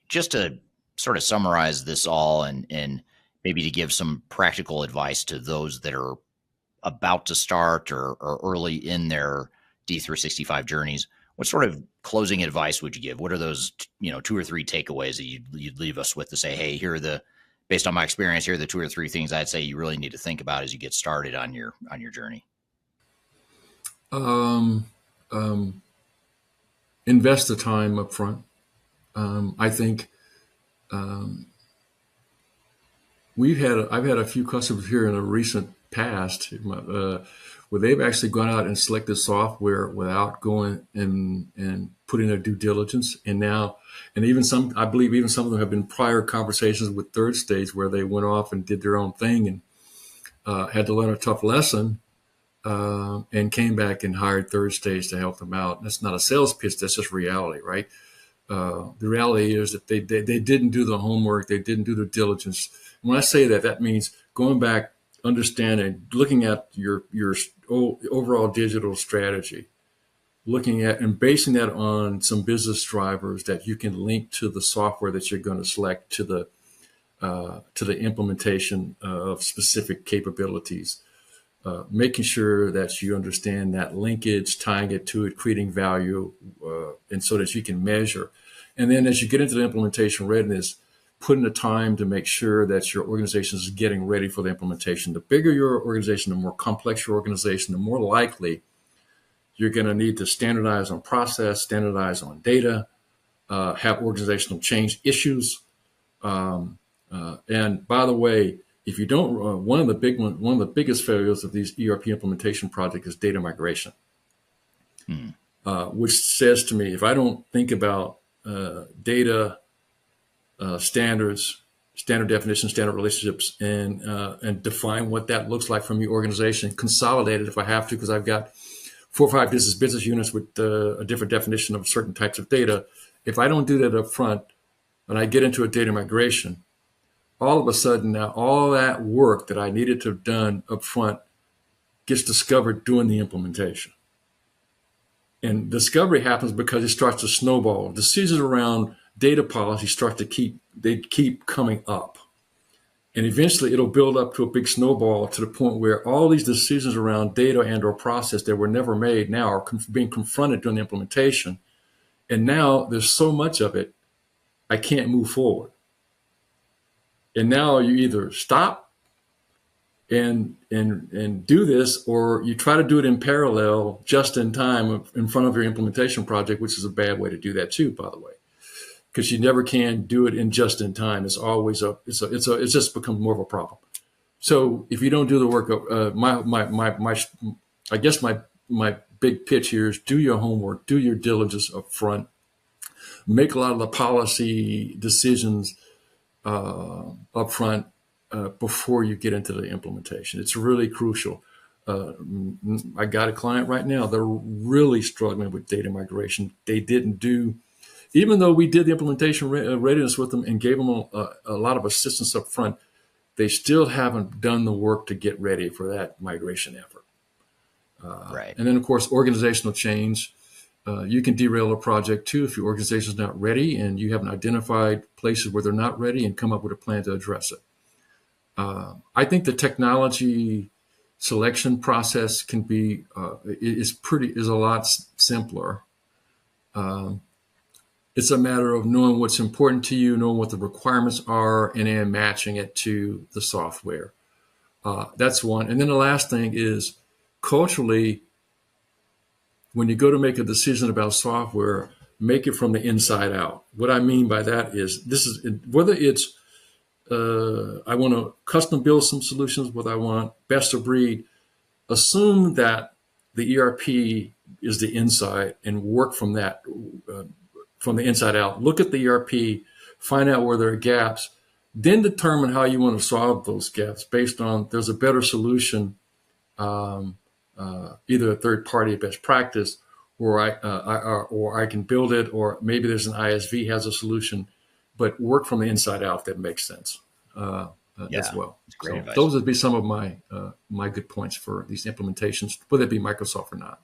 just to sort of summarize this all and maybe to give some practical advice to those that are about to start or early in their D365 journeys, what sort of closing advice would you give? What are those, 2 or 3 takeaways that you'd leave us with to say, hey, based on my experience, here are the 2 or 3 things I'd say you really need to think about as you get started on your journey? Invest the time up front. I think I've had a few customers here in the recent past where they've actually gone out and selected software without going and putting their due diligence. And even I believe even some of them have been prior conversations with Third Stage where they went off and did their own thing and had to learn a tough lesson and came back and hired Third Stage to help them out. And that's not a sales pitch. That's just reality, right? The reality is that they didn't do the homework. They didn't do the diligence. When I say that, that means going back, understanding, looking at your overall digital strategy, looking at and basing that on some business drivers that you can link to the software that you're going to select to the implementation of specific capabilities. Making sure that you understand that linkage, tying it to it, creating value, and so that you can measure. And then as you get into the implementation readiness, putting the time to make sure that your organization is getting ready for the implementation. The bigger your organization, the more complex your organization, the more likely you're going to need to standardize on process, standardize on data, have organizational change issues. And by the way, if you don't, one of the biggest failures of these ERP implementation projects is data migration, which says to me, if I don't think about data standards, standard definitions, standard relationships, and define what that looks like from your organization, consolidate it if I have to, because I've got 4 or 5 business units with a different definition of certain types of data. If I don't do that up front, and I get into a data migration, all of a sudden now all that work that I needed to have done up front gets discovered during the implementation. And discovery happens because it starts to snowball. Decisions around data policy keep coming up. And eventually it'll build up to a big snowball to the point where all these decisions around data and or process that were never made now are being confronted during the implementation. And now there's so much of it, I can't move forward. And now you either stop and do this, or you try to do it in parallel just in time in front of your implementation project, which is a bad way to do that too, by the way, because you never can do it in just in time. It's always it's just becomes more of a problem. So if you don't do the work, I guess my big pitch here is do your homework, do your diligence up front, make a lot of the policy decisions up front before you get into the implementation. It's really crucial. I got a client right now, they're really struggling with data migration. They didn't do, even though we did the implementation readiness with them and gave them a lot of assistance up front, they still haven't done the work to get ready for that migration effort. Right. And then, of course, organizational change. You can derail a project too if your organization is not ready and you haven't identified places where they're not ready and come up with a plan to address it. I think the technology selection process can be is a lot simpler. It's a matter of knowing what's important to you, knowing what the requirements are, and then matching it to the software. That's one. And then the last thing is culturally, when you go to make a decision about software, make it from the inside out. What I mean by that is whether it's I want to custom build some solutions, whether I want best of breed, assume that the ERP is the inside and work from that, from the inside out. Look at the ERP, find out where there are gaps, then determine how you want to solve those gaps based on there's a better solution, either a third party best practice, or I can build it, or maybe there's an ISV has a solution, but work from the inside out. That makes sense as well. So those would be some of my good points for these implementations, whether it be Microsoft or not.